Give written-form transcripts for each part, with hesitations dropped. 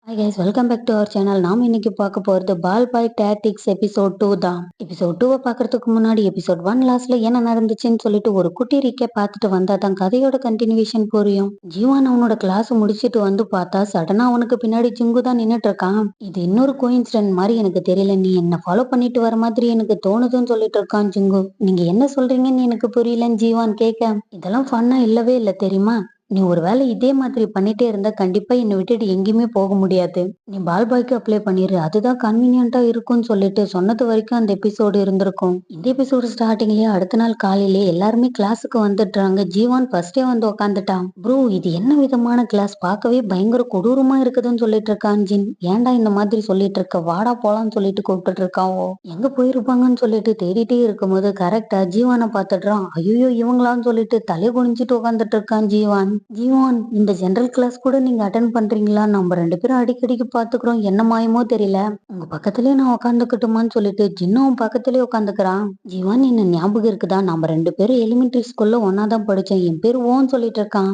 Hi guys, welcome back to our channel. நாம இன்னைக்கு பார்க்க போகிறது பால் பாய் டாக்டிக்ஸ் எபிசோட் 2 தான். எபிசோட் 2 பார்க்கறதுக்கு முன்னாடி எபிசோட் 1 லாஸ்ட்ல என்ன நடந்துச்சுன்னு சொல்லிட்டு ஒரு குட்டி ரீகேப் பார்த்துட்டு வந்தா தான் கதையோட கண்டினியூஷன் புரியும். ஜீவான் அவனோட கிளாஸ் முடிச்சிட்டு வந்து பார்த்தா சடனா அவனுக்கு பின்னாடி ஜிங்கு தான் நின்னுட்டு இருக்கான். இது இன்னொரு கோயின்சிடன்ட் மாதிரி எனக்கு தெரியல, நீ என்ன ஃபாலோ பண்ணிட்டு வர மாதிரி எனக்கு தோணுதுன்னு சொல்லிட்டு இருக்கான் ஜிங்கு. நீங்க என்ன சொல்றீங்கன்னு எனக்கு புரியலன்னு ஜீவான் கேட்க, இதெல்லாம் ஃபன்னா இல்லவே இல்லை தெரியுமா. நீ ஒரு வேளை இதே மாதிரி பண்ணிட்டே இருந்தா கண்டிப்பா என்னை விட்டுட்டு எங்கேயுமே போக முடியாது. நீ பால் பாய்க்கு அப்ளை பண்ணிரு, அதுதான் கன்வீனியன்ட்டா இருக்கும்னு சொல்லிட்டு சொன்னது வரைக்கும் அந்த எபிசோடு இருந்திருக்கும். இந்த எபிசோடு ஸ்டார்டிங்லயே அடுத்த நாள் காலையிலே எல்லாருமே கிளாஸுக்கு வந்துடுறாங்க. ஜீவான் ஃபர்ஸ்டே வந்து உக்காந்துட்டான். ப்ரோ, இது என்ன விதமான கிளாஸ், பார்க்கவே பயங்கர கொடூரமா இருக்குதுன்னு சொல்லிட்டு இருக்கான் ஜின். ஏன்டா இந்த மாதிரி சொல்லிட்டு இருக்க, வாடா போலான்னு சொல்லிட்டு கூப்பிட்டு இருக்காவோ. எங்க போயிருப்பாங்கன்னு சொல்லிட்டு தேடிட்டே இருக்கும்போது கரெக்டா ஜீவானை பார்த்துடுறான். ஐயோ இவங்களான்னு சொல்லிட்டு தலை குனிஞ்சிட்டு உட்காந்துட்டு இருக்கான் ஜீவான். ஜீவான், இந்த ஜெனரல் கிளாஸ் கூட நீங்க அட்டன் பண்றீங்களா? நம்ம 2 பேரும் அடிக்கடிக்கு பாத்துக்கிறோம், என்ன மாயமோ தெரியல. உங்க பக்கத்துலயே நான் உட்காந்துக்கட்டுமான்னு சொல்லிட்டு ஜின்னும் பக்கத்துலயே உட்காந்துக்கிறான். ஜீவான், என்ன ஞாபகம் இருக்குதா? நம்ம 2 பேரும் எலிமெண்டரி ஸ்கூல்ல ஒன்னாதான் படிச்சோம். என் பேர் ஓன்னு சொல்லிட்டு இருக்கான்.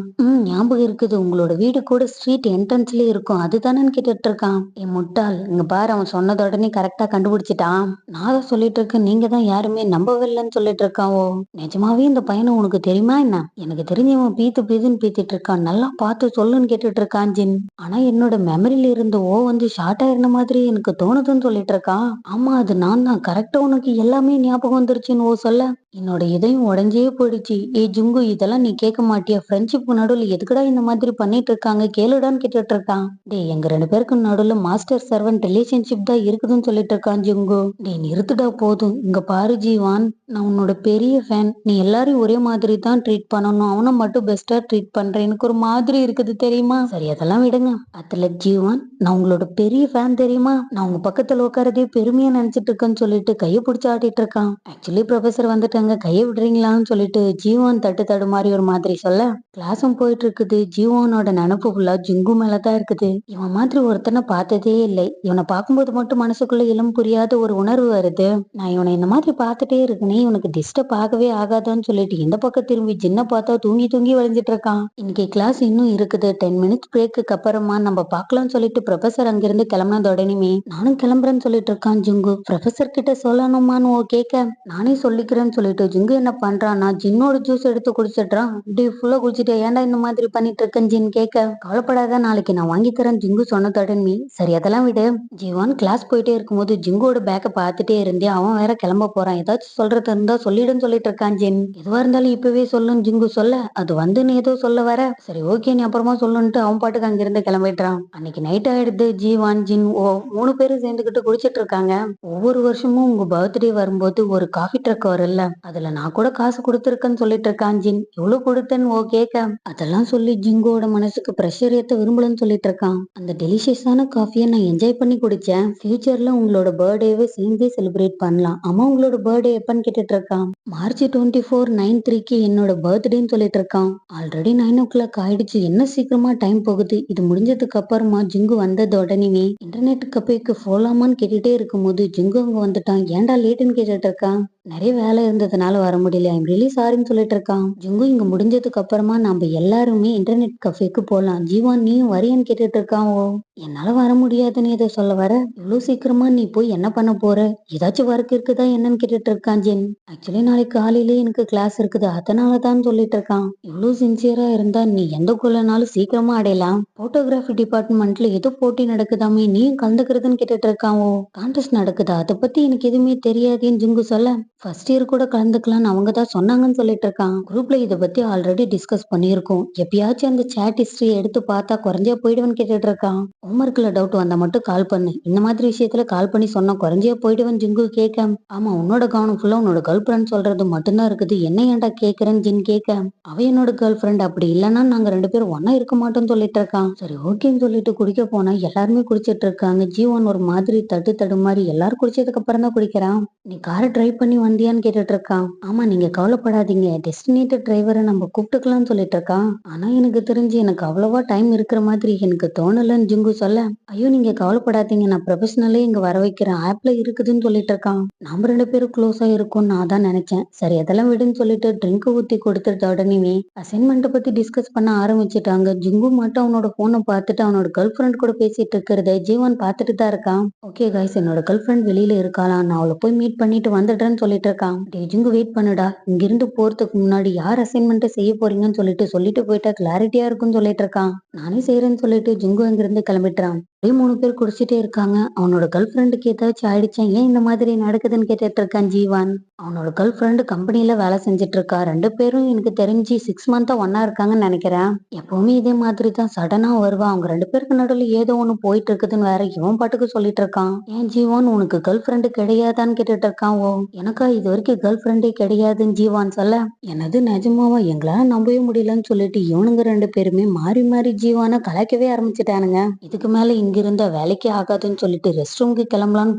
ஞாபகம் இருக்குது, உங்களோட வீடு கூட ஸ்ட்ரீட் என்ட்ரன்ஸ்லயே இருக்கும், அதுதானு கேட்டுட்டு இருக்கான். என் முட்டாள், இங்க பாரு, அவன் சொன்னத உடனே கரெக்டா கண்டுபிடிச்சிட்டான். நான் தான் சொல்லிட்டு இருக்கேன், நீங்க தான் யாருமே நம்பவே இல்லைன்னு சொல்லிட்டு இருக்காவோ. நிஜமாவே இந்த பையனை உனக்கு தெரியுமா என்ன? எனக்கு தெரிஞ்சவன் பீத்து பீத்துன்னு பீத்திட்டு இருக்கான், நல்லா பார்த்து சொல்லுன்னு கேட்டுட்டு இருக்கான் ஜின். ஆனா என்னோட மெமரியில இருந்த ஓ வந்து ஷார்ட் ஆயிருந்த மாதிரி எனக்கு தோணுதுன்னு சொல்லிட்டு இருக்கான். ஆமா, அது நான் தான், கரெக்டா உனக்கு எல்லாமே ஞாபகம் வந்துருச்சுன்னு ஓ சொல்ல என்னோட இதயம் உடஞ்சே போயிடுச்சு. ஏ ஜுங்கு, இதெல்லாம் நீ கேட்க மாட்டியா? ஃப்ரெண்ட்ஷிப் நடுவில் எதுக்குடா இந்த மாதிரி பண்ணிட்டு இருக்காங்க, கேளுடான்னு கேட்டுட்டு இருக்கான். டேய், எங்க 2 பேருக்கு நடுவில் மாஸ்டர் சர்வன்ட் ரிலேஷன்ஷிப் தான் இருக்குதுன்னு சொல்லிட்டு இருக்கான் ஜுங்கு. டேய் நிறுத்துடா போதும். இங்க பாரு ஜீவான், நான் உன்னோட பெரிய ஃபேன். நீ எல்லாரையும் ஒரே மாதிரி தான் ட்ரீட் பண்ணணும், அவனை மட்டும் பெஸ்டா ட்ரீட் பண்ற, எனக்கு ஒரு மாதிரி இருக்குது தெரியுமா. சரி, அதெல்லாம் விடுங்க. அத்லட் ஜீவான், நான் உங்களோட பெரிய ஃபேன் தெரியுமா. நான் உங்க பக்கத்துல உட்காரதே பெருமையா நினைச்சிட்டு இருக்கேன்னு சொல்லிட்டு கையை பிடிச்சி ஆட்டிட்டு இருக்கான். ஆக்சுவலி ப்ரொஃபசர் வந்துட்டாங்க, கையை விடுறீங்களான்னு சொல்லிட்டு ஜீவான் தட்டு மாதிரி ஒரு மாதிரி சொல்ல கிளாஸும் போயிட்டு இருக்குது. ஜீவானோட நினப்பு ஃபுல்லா ஜிங்கு மேலதான் இருக்குது. இவன் மாதிரி ஒருத்தனை பார்த்ததே இல்லை. இவனை பார்க்கும்போது மட்டும் மனசுக்குள்ள இளம் புரியாத ஒரு உணர்வு வருது. நான் இவனை இந்த மாதிரி பார்த்துட்டே இருக்கனே, இவனுக்கு டிஸ்டர்ப் ஆகவே ஆகாதான்னு சொல்லிட்டு இந்த பக்கம் திரும்பி ஜின்ன பார்த்தா தூங்கி தூங்கி வளைஞ்சிட்டு இருக்கான். இன்னைக்கு கிளாஸ் இன்னும் இருக்குது, 10 மினிட்ஸ் பிரேக்கு அப்புறமா நம்ம பார்க்கலாம்னு சொல்லிட்டு ப்ரொஃபசர் அங்கிருந்து கிளம்பினது உடனே நானும் கிளம்புறேன்னு சொல்லிட்டு இருக்கான் ஜிங்கு. ப்ரொஃபசர் கிட்ட சொல்லணுமான்னு ஓ கேட்க, நானே சொல்லிக்கிறேன்னு சொல்லிட்டு ஜிங்கு என்ன பண்றான்னா ஜின்னோட ஜூஸ் எடுத்து குடிச்சிடுறான். இப்படி ஃபுல்லா குடிச்சிட்டு ஏன்டா இந்த மாதிரி பண்ணிட்டு இருக்கேன் ஜின் கேட்க, கவலைப்படாத, நாளைக்கு நான் வாங்கி தரேன் ஜிங்கு சொன்னது உடனே சரி அதெல்லாம் விடு. ஜீவான் கிளாஸ் போயிட்டே இருக்கும்போது ஜிங்கோட பேக்கை பார்த்துட்டே இருந்தே அவன் வேற கிளம்ப போறான். ஏதாச்சும் சொல்றது இருந்தா சொல்லிடுன்னு சொல்லிட்டு இருக்கான் ஜின். எதுவா இருந்தாலும் இப்பவே சொல்லுன்னு ஜிங்கு சொல்ல, அது வந்துன்னு ஏதோ சொல்ல வர சரி ஓகே நீ அப்புறமா சொல்லுன்ட்டு அவன் பாட்டுக்கு அங்கிருந்து கிளம்பிடுறான். அன்னைக்கு நைட் ஆயிடுது. ஜீவான் ஜின் ஓ 3 பேரும் சேர்ந்துக்கிட்டு குடிச்சிட்டு இருக்காங்க. ஒவ்வொரு வருஷமும் உங்க பர்த்டே வரும்போது ஒரு காஃபி ட்ரக் வரும்ல, அதுல நான் கூட காசு கொடுத்துருக்கேன்னு சொல்லிட்டு இருக்கான் ஜின். எவ்வளவு கொடுத்தேன்னு ஓ கேட்க, அதெல்லாம் சொல்லி ஜிங்கோட மனசுக்கு ப்ரெஷர் ஏத்த விரும்பலன்னு சொல்லிட்டு இருக்கான். அந்த டெலிஷியஸான காஃபியை நான் என்ஜாய் பண்ணி குடிச்சேன். ஃபியூச்சர்ல உங்களோட பர்த்டேவை சேர்ந்தே செலிப்ரேட் பண்ணலாம். அம்மா உங்களோட பர்த்டே எப்பன்னு கேட்டுட்டு இருக்கான். மார்ச் 24 9/3 என்னோட பர்த்டேன்னு சொல்லிட்டு இருக்கான். ஆல்ரெடி 9 o'clock ஆயிடுச்சு, என்ன சீக்கிரமா டைம் போகுது. இது முடிஞ்சதுக்கு அப்புறமா ஜிங்கு வந்தது உடனே இன்டர்நெட் கஃபேக்கு போலாமான்னு கேட்டுட்டே இருக்கும்போது ஜிங்கு அங்க வந்துட்டான். ஏன்டா லேட்டுன்னு கேட்டுட்டு இருக்கான். நிறைய வேலை இருந்ததுனால வர முடியல, ஐம் ரியலி சாரின்னு சொல்லிட்டு இருக்கான். ஜிங்கு, இங்க முடிஞ்சதுக்கு அப்புறமா நம்ம எல்லாருமே இன்டர்நெட் கஃபேக்கு போலாம், ஜீவான் நீயும் வரியன்னு கேட்டுட்டு இருக்கான். ஓ, என்னால வர முடியாதுன்னு ஏதோ சொல்ல வர, இவ்வளவு சீக்கிரமா நீ போய் என்ன பண்ண போற, ஏதாச்சும் ஒர்க் இருக்குதா என்னன்னு கேட்டுட்டு இருக்கான் ஜின். ஆக்சுவலி நாளைக்கு காலையிலேயே எனக்கு கிளாஸ் இருக்குது, அதனாலதான் சொல்லிட்டு இருக்கான். இவ்வளவு சின்சியரா இருந்தா நீ எந்த கோலனாலும் சீக்கிரமா அடையலாம். போட்டோகிராஃபி டிபார்ட்மெண்ட்ல ஏதோ போட்டி நடக்குதாமே, நீயும் கலந்துக்கிறதுன்னு கேட்டுட்டு இருக்கான். ஓ, கான்டெஸ்ட் நடக்குதா, அதை பத்தி எனக்கு எதுவுமே தெரியாதுன்னு ஜிங்கு சொல்ல, ஃபர்ஸ்ட் இயர் கூட கலந்துக்கலாம்னு அவங்க தான் சொன்னாங்கன்னு சொல்லிட்டு இருக்கான். குரூப்ல இதை பத்தி ஆல்ரெடி டிஸ்கஸ் பண்ணியிருக்கோம், எப்பயாச்சும் அந்த சேட் ஹிஸ்டரியை எடுத்து பார்த்தா குறைஞ்சா போயிடுவேன்னு கேட்டுட்டு இருக்கான். ஹோம்ஒர்க்ல டவுட் வந்தா மட்டும் கால் பண்ணு, இந்த மாதிரி விஷயத்துல கால் பண்ணி சொன்னா குறைஞ்சே போயிடுவேன் ஜிங்கு கேட்க, ஆமா உன்னோட கவனம் ஃபுல்லா உன்னோட கேர்ள் ஃப்ரெண்ட் சொல்றது மட்டும்தான் இருக்குது, என்ன ஏன்டா கேட்கறேன்னு ஜின் கேட்க, அவ என்னோட கேர்ள் ஃப்ரெண்ட், அப்படி இல்லைன்னா நாங்க 2 பேரும் ஒன்னா இருக்க மாட்டோம்னு சொல்லிட்டு இருக்கான். சரி ஓகேன்னு சொல்லிட்டு குடிக்க போனா எல்லாருமே குடிச்சிட்டு இருக்காங்க. ஜீவன் ஒரு மாதிரி தட்டு மாதிரி எல்லாரும் குடிச்சதுக்கு அப்புறம் தான் குடிக்கிறான். நீ காரை டிரைவ் பண்ணி வந்தியான்னு கேட்டுட்டு இருக்கான். ஆமா நீங்க கவலைப்படாதீங்க, டெஸ்டினேட்டட் டிரைவரை நம்ம கூப்பிட்டுக்கலாம்னு சொல்லிட்டு இருக்கான். ஆனா எனக்கு தெரிஞ்சு எனக்கு அவ்வளவா டைம் இருக்கிற மாதிரி எனக்கு தோணலன்னு ஜிங்கு ஜிங்கு சொல்ல, ஐயோ நீங்க கவலைப்படாதீங்க, நான் ப்ரொஃபஷனலே இங்க வர வைக்கிறேன், ஆப்ல இருக்குதுன்னு சொல்லிட்டு இருக்கான். நாம 2 பேரும் க்ளோஸா இருக்கோம் நான் தான் நினைச்சேன். சரி அதெல்லாம் விடுன்னு சொல்லிட்டு ட்ரிங்க் ஊத்தி கொடுத்துட்ட உடனேவே அசைன்மெண்ட்டை பத்தி டிஸ்கஸ் பண்ண ஆரம்பிச்சுட்டாங்க. ஜிங்கு மட்டும் அவனோட போனை பார்த்துட்டு அவனோட கேர்ள் ஃப்ரெண்ட் கூட பேசிட்டு இருக்கிறத ஜீவன் பார்த்துட்டு தான் இருக்கான். ஓகே கைஸ், என்னோட கேர்ள் ஃப்ரெண்ட் வெளியில இருக்காளாம், நான் அவளை போய் மீட் பண்ணிட்டு வந்துடுறேன்னு சொல்லிட்டு இருக்கான். டேய் ஜிங்கு வெயிட் பண்ணுடா, இங்கிருந்து போறதுக்கு முன்னாடி யார் அசைன்மெண்ட்டை செய்ய போறீங்கன்னு சொல்லிட்டு போயிட்டா கிளாரிட்டியா இருக்கும்னு சொல்லிட்டு இருக்கான். நானே செய்யறேன்னு சொல்லிட்டு ஜிங்கு அங்கிருந்து கிளம்பிட்டான். அப்படியே 3 பேர் குடிச்சிட்டே இருக்காங்க. அவனோட கேர்ள் ஃப்ரெண்டுக்கு ஏதாச்சும் ஆயிடுச்சா, ஏன் இந்த மாதிரி நடக்குதுன்னு கேட்டுட்டு இருக்கான் ஜீவான். அவனோட கேர்ள் ஃப்ரெண்டு கம்பெனில வேலை செஞ்சுட்டு இருக்கா. 2 பேரும் எனக்கு தெரிஞ்சு 6 மந்த்தா ஒன்னா இருக்காங்கன்னு நினைக்கிறேன். எப்பவுமே இதே மாதிரி தான் சடனா வருவா. அவங்க 2 பேருக்கு நடுவில் ஏதோ ஒண்ணு போயிட்டு இருக்குதுன்னு வேற இவன் பாட்டுக்கு சொல்லிட்டு இருக்கான். ஏன் ஜீவான் உனக்கு கேர்ள் ஃப்ரெண்டு கிடையாதான்னு கேட்டுட்டு இருக்கான். ஓ எனக்கா இது வரைக்கும் கேர்ள் ஃப்ரெண்டே கிடையாதுன்னு ஜீவான் சொல்ல, என்னது நிஜமாவா, எங்களால நம்பவே முடியலன்னு சொல்லிட்டு இவனுங்க 2 பேருமே மாறி மாறி ஜீவான கலாய்க்கவே ஆரம்பிச்சுட்டானுங்க. இதுக்கு மேல இங்கிருந்த வேலைக்கே ஆகாதுன்னு சொல்லிட்டு ரெஸ்ட் ரூமுக்கு கிளம்பலான்னு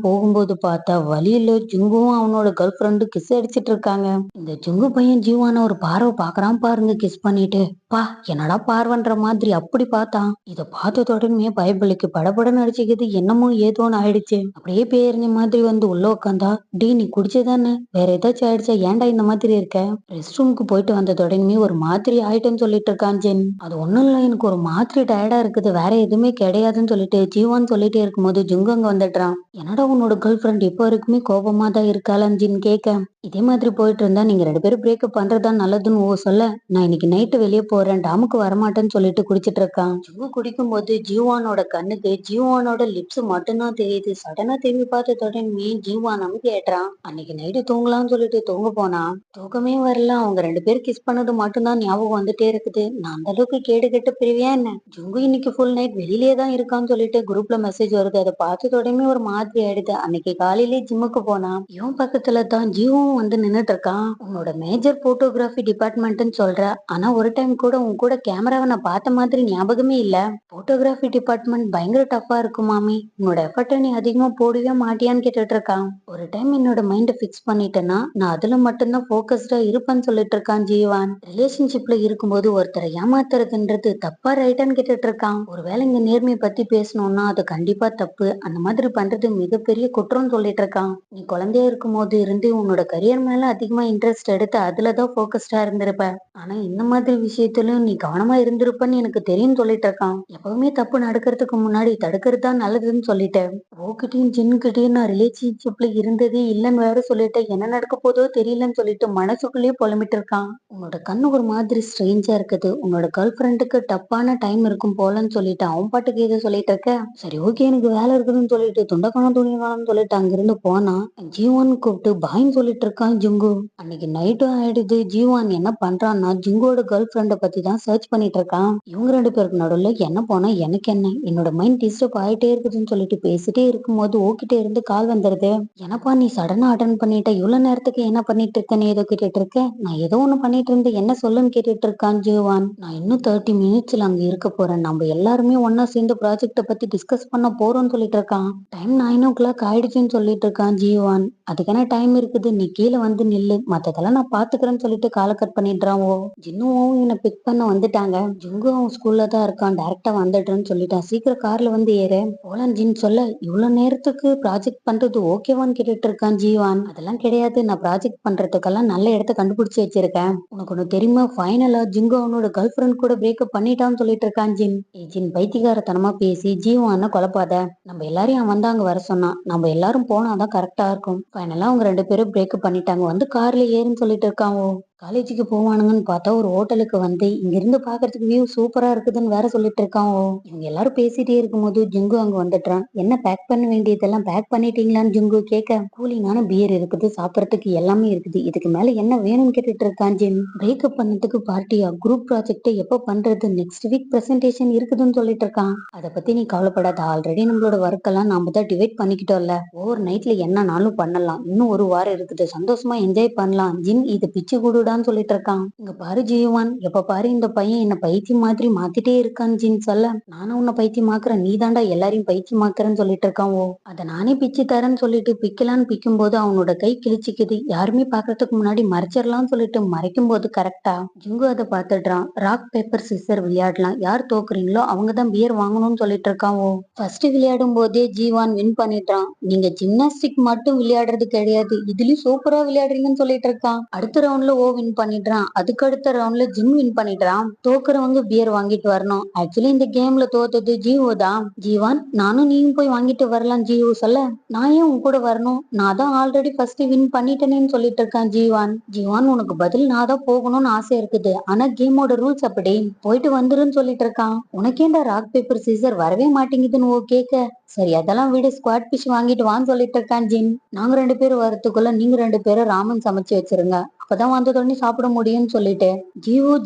போகும்போது பார்த்தா வழியில ஜுங்குவும் அவனோட கேர்ள் ஃப்ரெண்டு கிஸ் அடிச்சிட்டு இருக்காங்க. இந்த ஜுங்கு பையன் ஜீவான ஒரு பார்வை பாக்குறான் பாருங்க கிஸ் பண்ணிட்டு. பா என்னடா பார்வன்ற மாதிரி அப்படி பார்த்தான். இத பார்த்தத உடனே பயபலிக்கு படபடன்னு அடிச்சுக்கிது. என்னமோ ஏதோன்னு ஆயிடுச்சு. அப்படியே பேரணி மாதிரி வந்து உள்ள உட்காந்தா, டீ நீ குடிச்சதானே, வேற ஏதாச்சும் ஆயிடுச்சா, ஏன்டா இந்த மாதிரி இருக்க? ரெஸ்ட் ரூமுக்கு போயிட்டு வந்த உடனே ஒரு மாதிரி ஆயிட்டேன்னு சொல்லிட்டு இருக்கான் ஜென். அது ஒண்ணும் இல்ல, எனக்கு ஒரு மாதிரி டயர்டா இருக்குது, வேற எதுவுமே கிடையாதுன்னு சொல்லிட்டு ஜீவான் சொல்லிட்டே இருக்கும்போது ஜுங்கு அங்க வந்துடுறான். என்னடா உன்னோட கேர்ள் ஃப்ரெண்ட் இப்போ வரைக்குமே கோபமா தான் இருக்காளான்னு ஜின் கேட்க, இதே மாதிரி போயிட்டு இருந்தா நீங்க 2 பேரும் பிரேக்கப் பண்றதா நல்லதுன்னு ஓ சொல்ல, நான் இன்னைக்கு நைட்டு வெளியே போறேன், டாமுக்கு வரமாட்டேன்னு சொல்லிட்டு குடிச்சிட்டு இருக்கான். ஜுங்கு குடிக்கும் போது ஜீவானோட கண்ணுக்கு ஜீவானோட லிப்ஸ் மட்டும்தான் தெரியுது. சடனா திரும்பி பார்த்த உடனே ஜீவான் அமைதி ஏற்றான். அன்னைக்கு நைட்டு தூங்கலாம்னு சொல்லிட்டு தூங்க போனா தூக்கமே வரல. அவங்க 2 பேரும் கிஸ் பண்ணது மட்டும்தான் ஞாபகம் வந்துட்டே இருக்குது. நான் அந்த அளவுக்கு கேடு கெட்டு பிரிவியா என்ன? ஜுங்கு இன்னைக்கு ஃபுல் நைட் வெளியிலேயே தான் இருக்கான்னு சொல்லிட்டு குரூப்ல மெசேஜ் வருது. அதை பார்த்த உடனே ஒரு மாதிரி ஆயிடுது. அன்னைக்கு காலையிலே ஜிம்முக்கு போனா இவன் பக்கத்துல தான் ஜீவும் வந்து நின்னுட்டு இருக்கான். உன்னோட மேஜர் போட்டோகிராஃபி டிபார்ட்மெண்ட்னு சொல்ற, ஆனா ஒரு டைம் கூட உன் கூட கேமராவை நான் பார்த்த மாதிரி ஞாபகமே இல்ல. போட்டோகிராஃபி டிபார்ட்மெண்ட் பயங்கர டஃபா இருக்கும் மாமி, உன்னோட எஃபர்ட்டை நீ அதிகமா போடவே மாட்டியான்னு கேட்டுட்டு இருக்கான். ஒரு டைம் என்னோட மைண்டை ஃபிக்ஸ் பண்ணிட்டேன்னா நான் அதுல மட்டும்தான் போக்கஸ்டா இருப்பேன்னு சொல்லிட்டு இருக்கான் ஜீவான். ரிலேஷன்ஷிப்ல இருக்கும்போது ஒருத்தரை ஏமாத்துறதுன்றது தப்பா ரைட்டான்னு கேட்டுட்டு இருக்கான். ஒருவேளை இந்த நேர்மையை பத்தி பேசணும்னா அது கண்டிப்பா தப்பு, அந்த மாதிரி பண்றது மிகப்பெரிய குற்றம்னு சொல்லிட்டு இருக்கான். நீ குழந்தையா இருக்கும் போது இருந்து உன்னோட கரியர் மேல அதிகமா இன்ட்ரெஸ்ட் எடுத்து அதுலதான் போக்கஸ்டா இருந்திருப்ப. ஆனா இந்த மாதிரி விஷயத்திலும் நீ கவனமா இருந்திருப்பன்னு எனக்கு தெரியும் சொல்லிட்டு இருக்கான். எப்பவுமே தப்பு நடக்கிறதுக்கு முன்னாடி தடுக்கிறது தான் நல்லதுன்னு சொல்லிட்டேன். ஓகிட்டையும் ஜின்கிட்டையும் நான் ரிலேஷன்ஷிப்ல இருந்ததே இல்லைன்னு வேற சொல்லிட்டேன். என்ன நடக்க போதோ தெரியலன்னு சொல்லிட்டு மனசுக்குள்ளேயே புலம்பிட்டு இருக்கான். உன்னோட கண்ணு ஒரு மாதிரி ஸ்ட்ரேஞ்சா இருக்குது, உன்னோட கேர்ள் ஃப்ரெண்டுக்கு டப்பான டைம் இருக்கும் போலன்னு சொல்லிட்டு அவன் பாட்டுக்கு ஏதோ சொல்லிட்டு இருக்க. சரி ஓகே எனக்கு வேலை இருக்குதுன்னு சொல்லிட்டு துண்டக்கானம் துணிக்கானம் சொல்லிட்டு அங்கிருந்து போனா ஜீவான் கூப்பிட்டு பாயின்னு சொல்லிட்டு இருக்கான் ஜுங்கு. அன்னைக்கு நைட்டும் ஆயிடுது. ஜீவான் என்ன பண்றான்னா ஜிங்கோட கேர்ள் ஃப்ரெண்டை பத்தி தான் சர்ச் பண்ணிட்டு இருக்கான். இவங்க 2 பேருக்கு நடுவுல என்ன போனா எனக்கு என்ன, என்னோட மைண்ட் டிஸ்டர்ப் ஆயிட்டே இருக்குதுன்னு சொல்லிட்டு பேசிட்டே இருக்கும்போது ஓகிட்ட இருந்து கால் வந்துருது. என்னப்பா நீ சடனா அட்டன் பண்ணிட்ட, இவ்வளவு நேரத்துக்கு என்ன பண்ணிட்டு இருக்கேன்னு ஏதோ கேட்டுட்டு இருக்க. நான் ஏதோ ஒண்ணு பண்ணிட்டு இருந்தேன், என்ன சொல்லுன்னு கேட்டுட்டு இருக்கான் ஜீவான். நான் இன்னும் 30 மினிட்ஸ்ல அங்க இருக்க போறேன், நம்ம எல்லாருமே ஒன்னா சேர்ந்து ப்ராஜெக்ட பத்தி டிஸ்கஸ் பண்ண போறோம்னு சொல்லிட்டு இருக்கான். டைம் 9 o'clock ஆயிடுச்சுன்னு சொல்லிட்டு இருக்கான் ஜீவான். அதுக்கான டைம் இருக்குது, நீ கீழே வந்து நில்லு, மத்ததெல்லாம் நான் பாத்துக்கிறேன்னு சொல்லிட்டு காலை கட் பண்ணிடுறான். ஓ ஜின்னுவும் இவனை பிக் பண்ண வந்துட்டாங்க. ஜுங்கு அவன் ஸ்கூல்ல தான் இருக்கான், டைரக்டா வந்துடுறேன்னு சொல்லிட்டான். சீக்கிரம் கார்ல வந்து ஏறு போலாம் ஜின் சொல்ல, இவ்வளவு நேரத்துக்கு ப்ராஜெக்ட் பண்றது ஓகேவான்னு கேட்டுட்டு இருக்கான் ஜீவான். அதெல்லாம் கிடையாது, நான் ப்ராஜெக்ட் பண்றதுக்கெல்லாம் நல்ல இடத்த கண்டுபிடிச்சு வச்சிருக்கேன். உனக்கு ஒண்ணு தெரியுமா, ஃபைனலா ஜிங்கு அவனோட கேர்ள் ஃப்ரெண்ட் கூட பிரேக்கப் பண்ணிட்டான்னு சொல்லிட்டு இருக்கான் ஜின். ஏ ஜின் பைத்தியகாரத்தனமா பேசி ஜீவான குழப்பாத, நம்ம எல்லாரையும் அவன் தான் அங்க வர சொன்னான், நம்ம எல்லாரும் போனாதான் கரெக்டா இருக்கும். ஃபைனலா அவங்க 2 பேரும் பிரேக்கப் பண்ணிட்டாங்க, வந்து கார்ல ஏறுன்னு சொல்லிட்டு இருக்கான். ஓ காலேஜுக்கு போவானுங்கன்னு பார்த்தா ஒரு ஹோட்டலுக்கு வந்து இங்க இருந்து பாக்குறதுக்கு வியூ சூப்பரா இருக்குதுன்னு வேற சொல்லிட்டு இருக்கான். ஓ இவங்க எல்லாரும் பேசிட்டே இருக்கும்போது ஜுங்கு அங்க வந்துடுறான். என்ன பேக் பண்ண வேண்டியதெல்லாம் பேக் பண்ணிட்டீங்களான்னு ஜுங்கு கேட்க, கூலிங்கான பியர் இருக்குது, சாப்பிடறதுக்கு எல்லாமே இருக்குது, இதுக்கு மேல என்ன வேணும்னு கேட்டுட்டு இருக்கான் ஜின். பிரேக்கப் பண்ணதுக்கு பார்ட்டியா, குரூப் ப்ராஜெக்ட் எப்ப பண்றது, நெக்ஸ்ட் வீக் பிரசன்டேஷன் இருக்குதுன்னு சொல்லிட்டு இருக்கான். அதை பத்தி நீ கவலைப்படாத, ஆல்ரெடி நம்மளோட ஒர்க் எல்லாம் நாம தான் டிவைட் பண்ணிக்கிட்டோம்ல, ஓவர் நைட்ல என்னனாலும் பண்ணலாம், இன்னும் ஒரு வாரம் இருக்குது, சந்தோஷமா என்ஜாய் பண்ணலாம். ஜின் இது பிச்சு கூடுடா போலான்னு சொல்லிட்டு இருக்கான். இங்க பாரு ஜீவான், எப்ப பாரு இந்த பையன் என்ன பைத்தியம் மாதிரி மாத்திட்டே இருக்கான்னு ஜின் சொல்ல, நானும் உன்னை பைத்தியமாக்குறேன், நீ தாண்டா எல்லாரையும் பைத்தியமாக்குறேன்னு சொல்லிட்டு இருக்கான். ஓ அத நானே பிச்சு தரேன்னு சொல்லிட்டு பிக்கலான்னு பிக்கும் போது அவனோட கை கிழிச்சிக்குது. யாருமே பாக்குறதுக்கு முன்னாடி மறைச்சிடலாம்னு சொல்லிட்டு மறைக்கும் போது கரெக்டா ஜிங்கு அதை பாத்துடுறான். ராக் பேப்பர் சிசர் விளையாடலாம், யார் தோக்குறீங்களோ அவங்க தான் பியர் வாங்கணும்னு சொல்லிட்டு இருக்கான். ஓ ஃபர்ஸ்ட் விளையாடும் போதே ஜீவான் வின் பண்ணிடுறான். நீங்க ஜிம்னாஸ்டிக் மட்டும் விளையாடுறது கிடையாது, இதுலயும் சூப்பரா விளையாடுறீங்கன்னு சொல்லிட்டு இருக்கான். அடுத்த ரவுண்ட்ல ஓ வின் பண்ணிடுறான். அதுக்கு அடுத்த ரவுண்ட்ல ஜிம் வின் பண்ணிடுறான். தோக்குறவங்க பியர் வாங்கிட்டு வரணும். ஆக்சுவலி இந்த கேம்ல தோத்தது ஜீவோ தான். ஜீவான், நானும் நீயும் போய் வாங்கிட்டு வரலாம் ஜீவோ சொல்ல, நான் ஏன் உன் கூட வரணும், நான் தான் ஆல்ரெடி ஃபர்ஸ்ட் வின் பண்ணிட்டேனேன்னு சொல்லிட்டு இருக்கான் ஜீவான். ஜீவான், உனக்கு பதில் நான் தான் போகணும்னு ஆசை இருக்குது, ஆனா கேமோட ரூல்ஸ் அப்படி, போயிட்டு வந்துருன்னு சொல்லிட்டு இருக்கான். உனக்கேண்டா ராக் பேப்பர் சீசர் வரவே மாட்டேங்குதுன்னு ஓ கேக்க, சரி அதெல்லாம் விடு, ஸ்குவாட் பிஷ் வாங்கிட்டு வான்னு சொல்லிட்டு இருக்கான் ஜின். நாங்க 2 பேரும் வரத்துக்குள்ள நீங்க 2 பேரும் ராமன் சமைச்சு வச்சிருங்க, அப்பதான் வந்ததோடனே சாப்பிட முடியும்னு சொல்லிட்டு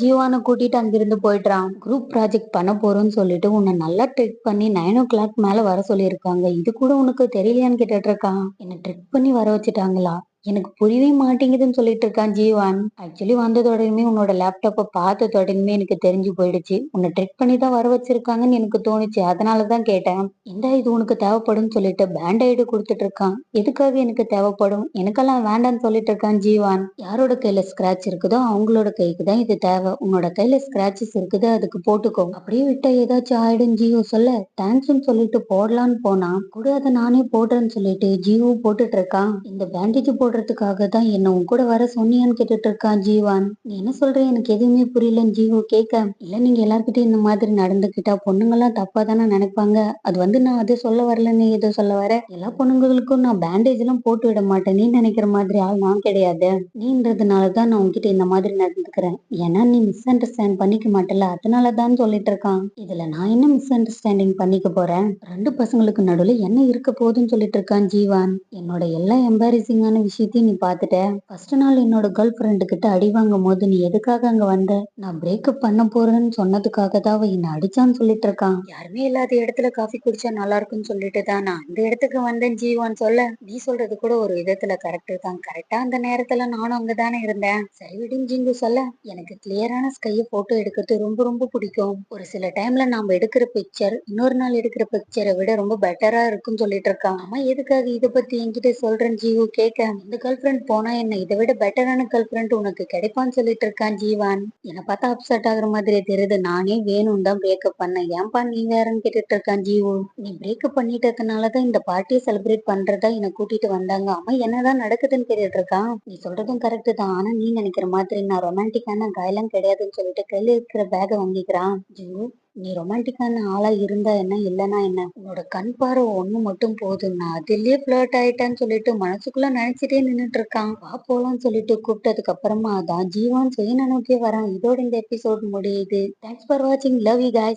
ஜீவானை கூட்டிட்டு அங்கிருந்து போயிட்டான். குரூப் ப்ராஜெக்ட் பண்ண போறோம்னு சொல்லிட்டு உன்னை நல்லா ட்ரிக் பண்ணி 9 o'clock மேல வர சொல்லியிருக்காங்க, இது கூட உனக்கு தெரியலையான்னு கேட்டுட்டு இருக்கான். என்ன ட்ரிக் பண்ணி வர வச்சுட்டாங்களா, எனக்கு புரியவே மாட்டேங்குதுன்னு சொல்லிட்டு இருக்கான் ஜீவான். ஆக்சுவலி வந்ததோடனே உன்னோட லேப்டாப்பை பார்த்ததோடனே எனக்கு தெரிஞ்சு போயிடுச்சு, உன்னை ட்ரிக் பண்ணி தான் வர வச்சிருக்காங்கன்னு எனக்கு தோணுச்சு, அதனாலதான் கேட்டேன். இந்த இது உனக்கு தேவைப்படும் சொல்லிட்டு பேண்டைடு கொடுத்துட்டு இருக்கான். எதுக்காக எனக்கு தேவைப்படும், எனக்கெல்லாம் வேண்டான்னு சொல்லிட்டு இருக்கான் ஜீவான். யாரோட கையில ஸ்கிராட்ச் இருக்குதோ அவங்களோட கைக்கு தான் இது தேவை, உன்னோட கையில ஸ்கிராச்சஸ் இருக்குது அதுக்கு போட்டுக்கோ, அப்படியே விட்டா ஏதாச்சும் ஆயிடும் ஜியோ சொல்ல, தேங்க்ஸ்ன்னு சொல்லிட்டு போடலான்னு போனா கூட அதை நானே போடுறேன்னு சொல்லிட்டு ஜியோ போட்டுட்டு இருக்கான். இந்த பேண்டேஜ் போடுறதுக்காக தான் என்ன உன் கூட வர சொன்னியான்னு கேட்டுட்டு இருக்கான் ஜீவான். நீ என்ன சொல்ற, எனக்கு எதுவுமே புரியலன்னு ஜீவோ கேட்க, இல்ல நீங்க எல்லார்கிட்டயும் இந்த மாதிரி நடந்துக்கிட்டா பொண்ணுங்கெல்லாம் தப்பா தானே நினைப்பாங்க, அது வந்து நான் அதை சொல்ல வரலன்னு ஏதோ சொல்ல வர, எல்லா பொண்ணுங்களுக்கும் நான் பேண்டேஜ் எல்லாம் போட்டு விட மாட்டேன், நீ நினைக்கிற மாதிரி ஆள் நான் கிடையாது, நீன்றதுனாலதான் நான் உன்கிட்ட இந்த மாதிரி நடந்துக்கிறேன், ஏன்னா நீ மிஸ் அண்டர்ஸ்டாண்ட் பண்ணிக்க மாட்டல, அதனாலதான் சொல்லிட்டு இருக்கான். இதுல நான் என்ன மிஸ் அண்டர்ஸ்டாண்டிங் பண்ணிக்க போறேன், 2 பசங்களுக்கு நடுவுல என்ன இருக்க போகுதுன்னு சொல்லிட்டு இருக்கான் ஜீவான். என்னோட எல்லா எம்பாரசிங்கான விஷயத்தையும் நீ பாத்துட்ட, ஃபர்ஸ்ட் நாள் என்னோட கேர்ள் ஃப்ரெண்டு கிட்ட அடி வாங்கும் போது நீ எதுக்காக அங்க வந்த, நான் பிரேக்கப் பண்ண போறேன்னு சொன்னதுக்காக தான் அவ என்ன அடிச்சான்னு சொல்லிட்டு இருக்கான். யாருமே இல்லாத இடத்துல காஃபி குடிச்சா நல்லா இருக்கும்னு சொல்லிட்டு தான் நான் அந்த இடத்துக்கு வந்தேன் ஜீவான் சொல்ல, நீ சொல்றது கூட ஒரு விதத்துல கரெக்ட் தான், கரெக்டா அந்த நேரத்துல நானும் அங்கதானே இருந்தேன், சரி விடுன்னு ஜிங்கு சொல்ல, எனக்கு கிளியரான ஸ்கைய போட்டோ எடுக்கிறது ரொம்ப ரொம்ப பிடிக்கும், ஒரு சில டைம்ல நாம எடுக்கிற பிக்சர் இன்னொரு நாள் எடுக்கிற பிக்சரை விட ரொம்ப பெட்டரா இருக்கும்னு சொல்லிட்டு இருக்கான். அம்மா எதுக்காக இதை பத்தி என்கிட்ட சொல்றேன் ஜீவு கேட்க, இந்த கேர்ள் ஃப்ரெண்ட் போனா என்ன இதை விட பெட்டரான கேர்ள் ஃப்ரெண்ட் உனக்கு கிடைப்பான்னு சொல்லிட்டு இருக்கான் ஜீவான். என்னை பார்த்தா அப்செட் ஆகுற மாதிரி தெரியுது, நானே வேணும் தான் பிரேக்கப் பண்ணேன், ஏன்பா நீ வேறன்னு கேட்டுட்டு இருக்கான் ஜீவு. நீ பிரேக்கப் பண்ணிட்டதுனாலதான் இந்த பார்ட்டியை செலிப்ரேட் பண்றதா என்னை கூட்டிட்டு வந்தாங்க, அம்மா என்னதான் நடக்குதுன்னு கேட்டுட்டு இருக்கான். நீ சொல்றதும் கரெக்ட் தான், ஆனா நீ நினைக்கிற மாதிரி நான் ரொமான்டிக்கான காயெல்லாம் கிடையாதுன்னு சொல்லிட்டு கையில இருக்கிற பேக வாங்கிக்கிறான். ஜீவு, நீ ரொமான்டிக்கான ஆளா இருந்தா என்ன இல்லனா என்ன, உன்னோட கண் பார்வை ஒண்ணு மட்டும் போதும், நான் அதிலேயே ஃபிளர்ட் ஆயிட்டேன்னு சொல்லிட்டு மனசுக்குள்ள நினைச்சிட்டே நின்னுட்டு இருக்கான். வா போலான்னு சொல்லிட்டு கூப்பிட்டதுக்கு அப்புறமா தான் ஜீவான் சுயனை நோக்கி வரான். இதோட இந்த எபிசோட் முடியுது. தேங்க்ஸ் ஃபார் வாட்சிங், லவ் யூ கைஸ்.